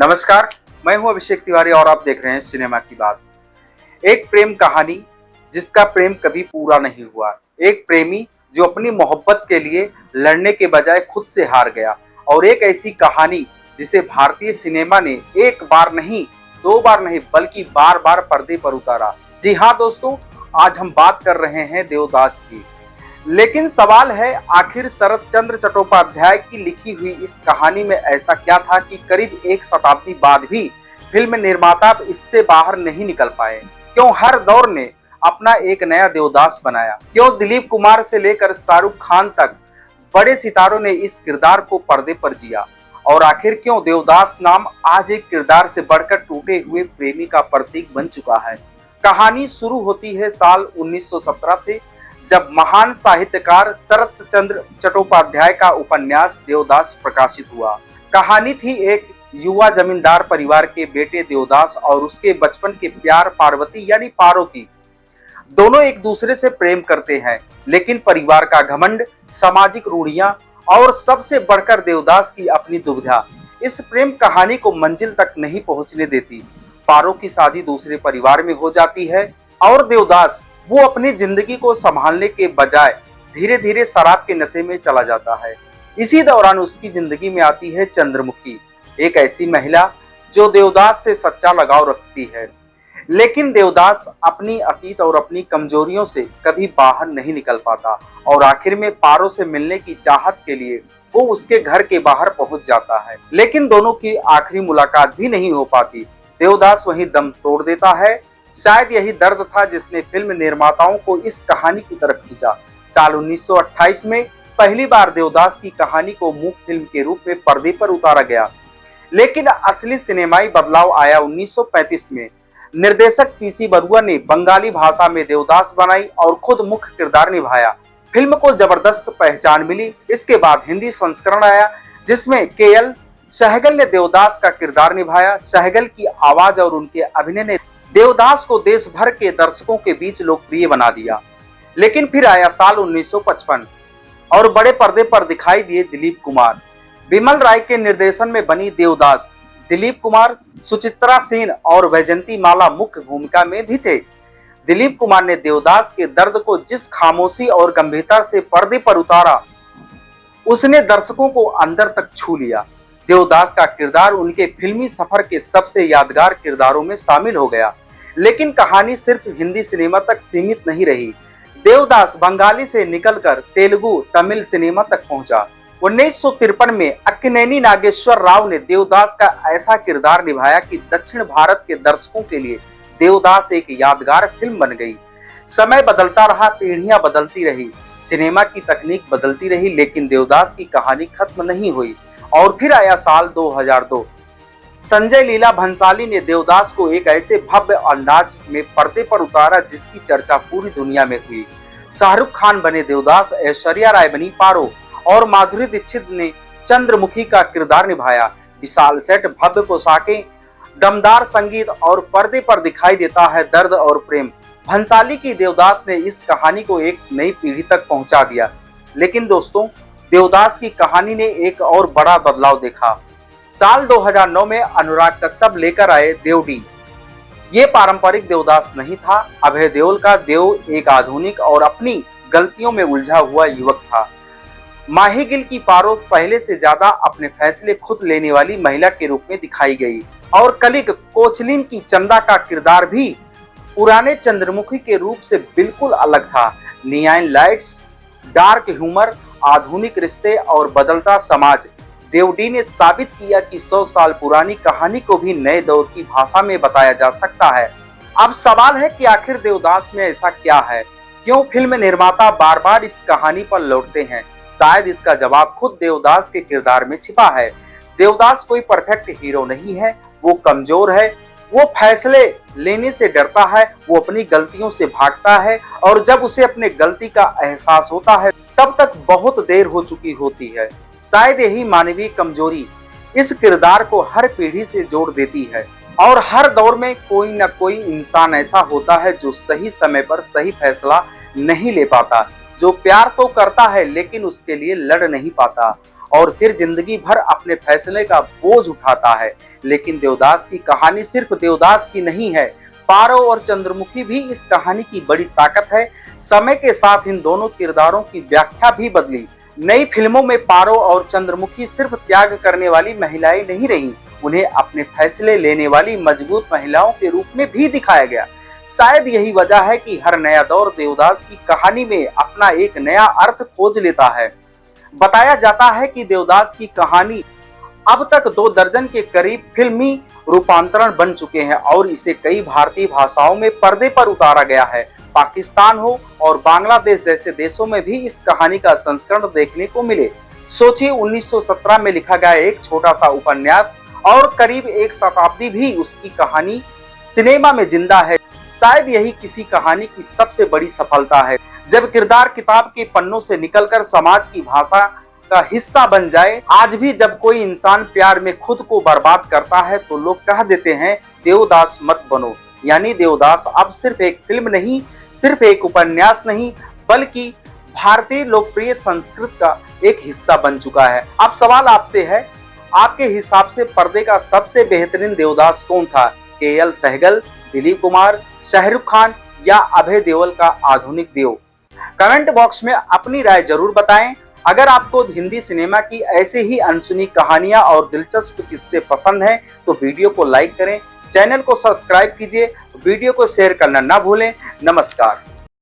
नमस्कार, मैं हूं अभिषेक तिवारी और आप देख रहे हैं सिनेमा की बात। एक प्रेम कहानी जिसका प्रेम कभी पूरा नहीं हुआ। एक प्रेमी जो अपनी मोहब्बत के लिए लड़ने के बजाय खुद से हार गया और एक ऐसी कहानी जिसे भारतीय सिनेमा ने एक बार नहीं, दो बार नहीं बल्कि बार-बार पर्दे पर उतारा। जी हाँ दोस्तों, आज हम बात कर रहे हैं देवदास की। लेकिन सवाल है, आखिर शरत चंद्र चट्टोपाध्याय की लिखी हुई इस कहानी में ऐसा क्या था कि करीब एक शताब्दी बाद भी फिल्म निर्माता इससे बाहर नहीं निकल पाए? क्यों हर दौर ने अपना एक नया देवदास बनाया? क्यों दिलीप कुमार से लेकर शाहरुख खान तक बड़े सितारों ने इस किरदार को पर्दे पर जिया? और आखिर क्यों देवदास नाम आज एक किरदार से बढ़कर टूटे हुए प्रेमी का प्रतीक बन चुका है? कहानी शुरू होती है साल 1917 से, जब महान साहित्यकार शरत चंद्र चट्टोपाध्याय का उपन्यास देवदास प्रकाशित हुआ। कहानी थी एक युवा जमींदार परिवार के बेटे देवदास और उसके बचपन के प्यार पार्वती यानी पारो की। दोनों एक दूसरे से प्रेम करते हैं, लेकिन परिवार का घमंड, सामाजिक रूढ़ियां और सबसे बढ़कर देवदास की अपनी दुविधा इस प्रेम कहानी को मंजिल तक नहीं पहुंचने देती। पारो की शादी दूसरे परिवार में हो जाती है और देवदास वो अपनी जिंदगी को संभालने के बजाय धीरे धीरे शराब के नशे में चला जाता है। इसी दौरान उसकी जिंदगी में आती है चंद्रमुखी, एक ऐसी महिला जो देवदास से सच्चा लगाव रखती है। लेकिन देवदास अपनी अतीत और अपनी कमजोरियों से कभी बाहर नहीं निकल पाता और आखिर में पारो से मिलने की चाहत के लिए वो उसके घर के बाहर पहुंच जाता है। लेकिन दोनों की आखिरी मुलाकात भी नहीं हो पाती। देवदास वहीं दम तोड़ देता है। शायद यही दर्द था जिसने फिल्म निर्माताओं को इस कहानी की तरफ खींचा। साल 1928 में पहली बार देवदास की कहानी को मूक फिल्म के रूप में पर्दे पर उतारा गया। लेकिन असली सिनेमाई बदलाव आया 1935 में। निर्देशक पीसी बरुआ ने बंगाली भाषा में देवदास बनाई और खुद मुख्य किरदार निभाया। फिल्म को जबरदस्त पहचान मिली। इसके बाद हिंदी संस्करण आया जिसमें केएल सहगल ने देवदास का किरदार निभाया। सहगल की आवाज और उनके अभिनय ने देवदास को देश भर के दर्शकों के बीच लोकप्रिय बना दिया। लेकिन फिर आया साल 1955 और बड़े पर्दे पर दिखाई दिए दिलीप कुमार। बिमल राय के निर्देशन में बनी देवदास। दिलीप कुमार, सुचित्रा सेन और वैजंती माला मुख्य भूमिका में भी थे। दिलीप कुमार ने देवदास के दर्द को जिस खामोशी और गंभीरता से पर्दे पर उतारा, उसने दर्शकों को अंदर तक छू लिया। देवदास का किरदार उनके फिल्मी सफर के सबसे यादगार किरदारों में शामिल हो गया। लेकिन कहानी सिर्फ हिंदी सिनेमा तक सीमित नहीं रही। देवदास बंगाली से निकलकर तेलुगु, तमिल सिनेमा तक पहुंचा। 1953 में अक्किनेनी नागेश्वर राव ने देवदास का ऐसा किरदार निभाया कि दक्षिण भारत के दर्शकों के लिए देवदास एक यादगार फिल्म बन गई। समय बदलता रहा, पीढ़ियां बदलती रही, सिनेमा की तकनीक बदलती रही, लेकिन देवदास की कहानी खत्म नहीं हुई। और फिर आया साल 2002। संजय लीला भंसाली ने देवदास को एक ऐसे भव्य अंदाज में पर्दे पर उतारा जिसकी चर्चा पूरी दुनिया में हुई। शाहरुख खान बने देवदास, ऐश्वर्या राय बनी पारो और माधुरी दीक्षित ने चंद्रमुखी का किरदार निभाया। विशाल सेट, भव्य पोशाकें, दमदार संगीत और पर्दे पर दिखाई देता है दर्द और प्रेम। भंसाली की देवदास ने इस कहानी को एक नई पीढ़ी तक पहुंचा दिया। लेकिन दोस्तों, देवदास की कहानी ने एक और बड़ा बदलाव देखा। साल 2009 में अनुराग कश्यप लेकर आए देवडी। ये पारंपरिक देवदास नहीं था। अभय देओल का देव एक आधुनिक और अपनी गलतियों में उलझा हुआ युवक था। माही गिल की पारो पहले से ज्यादा अपने फैसले खुद लेने वाली महिला के रूप में दिखाई गई और कलिक कोचलिन की चंदा का किरदार भी पुराने चंद्रमुखी के रूप से बिल्कुल अलग था। नियॉन लाइट्स, डार्क ह्यूमर, आधुनिक रिश्ते और बदलता समाज। देवडी ने साबित किया कि 100 साल पुरानी कहानी को भी नए दौर की भाषा में बताया जा सकता है। अब सवाल है कि आखिर देवदास में ऐसा क्या है? क्यों फिल्म निर्माता बार बार इस कहानी पर लौटते हैं? शायद इसका जवाब खुद देवदास के किरदार में छिपा है। देवदास कोई परफेक्ट हीरो नहीं है। वो कमजोर है, वो फैसले लेने से डरता है, वो अपनी गलतियों से भागता है और जब उसे अपने गलती का एहसास होता है तब तक बहुत देर हो चुकी होती है। शायद यही मानवीय कमजोरी इस किरदार को हर पीढ़ी से जोड़ देती है और हर दौर में कोई न कोई इंसान ऐसा होता है जो सही समय पर सही फैसला नहीं ले पाता, जो प्यार तो करता है लेकिन उसके लिए लड़ नहीं पाता और फिर जिंदगी भर अपने फैसले का बोझ उठाता है। लेकिन देवदास की कहानी सिर्फ देवदास की नहीं है, पारो और चंद्रमुखी भी इस कहानी की बड़ी ताकत है। समय के साथ इन दोनों किरदारों की व्याख्या भी बदली। नई फिल्मों में पारो और चंद्रमुखी सिर्फ त्याग करने वाली महिलाएं नहीं रही, उन्हें अपने फैसले लेने वाली मजबूत महिलाओं के रूप में भी दिखाया गया। शायद यही वजह है कि हर नया दौर देवदास की कहानी में अपना एक नया अर्थ खोज लेता है। बताया जाता है कि देवदास की कहानी अब तक 2 दर्जन के करीब फिल्मी रूपांतरण बन चुके हैं और इसे कई भारतीय भाषाओं में पर्दे पर उतारा गया है। पाकिस्तान हो और बांग्लादेश जैसे देशों में भी इस कहानी का संस्करण देखने को मिले। सोचिए 1917 में लिखा गया एक छोटा सा उपन्यास और करीब 1 शताब्दी भी उसकी कहानी सिनेमा में जिंदा है। शायद यही किसी कहानी की सबसे बड़ी सफलता है, जब किरदार किताब के पन्नों से निकलकर समाज की भाषा का हिस्सा बन जाए। आज भी जब कोई इंसान प्यार में खुद को बर्बाद करता है तो लोग कह देते हैं देवदास मत बनो। यानी देवदास अब सिर्फ एक फिल्म नहीं, सिर्फ एक उपन्यास नहीं, बल्कि भारतीय लोकप्रिय संस्कृति का एक हिस्सा बन चुका है। अब सवाल आपसे है, आपके हिसाब से पर्दे का सबसे बेहतरीन देवदास कौन था? के.एल. सहगल, दिलीप कुमार, शाहरुख खान या अभय देओल का आधुनिक देव? कमेंट बॉक्स में अपनी राय जरूर बताएं। अगर आपको हिंदी सिनेमा की ऐसे ही अनसुनी कहानियां और दिलचस्प किस्से पसंद हैं तो वीडियो को लाइक करें, चैनल को सब्सक्राइब कीजिए, वीडियो को शेयर करना ना भूलें। नमस्कार।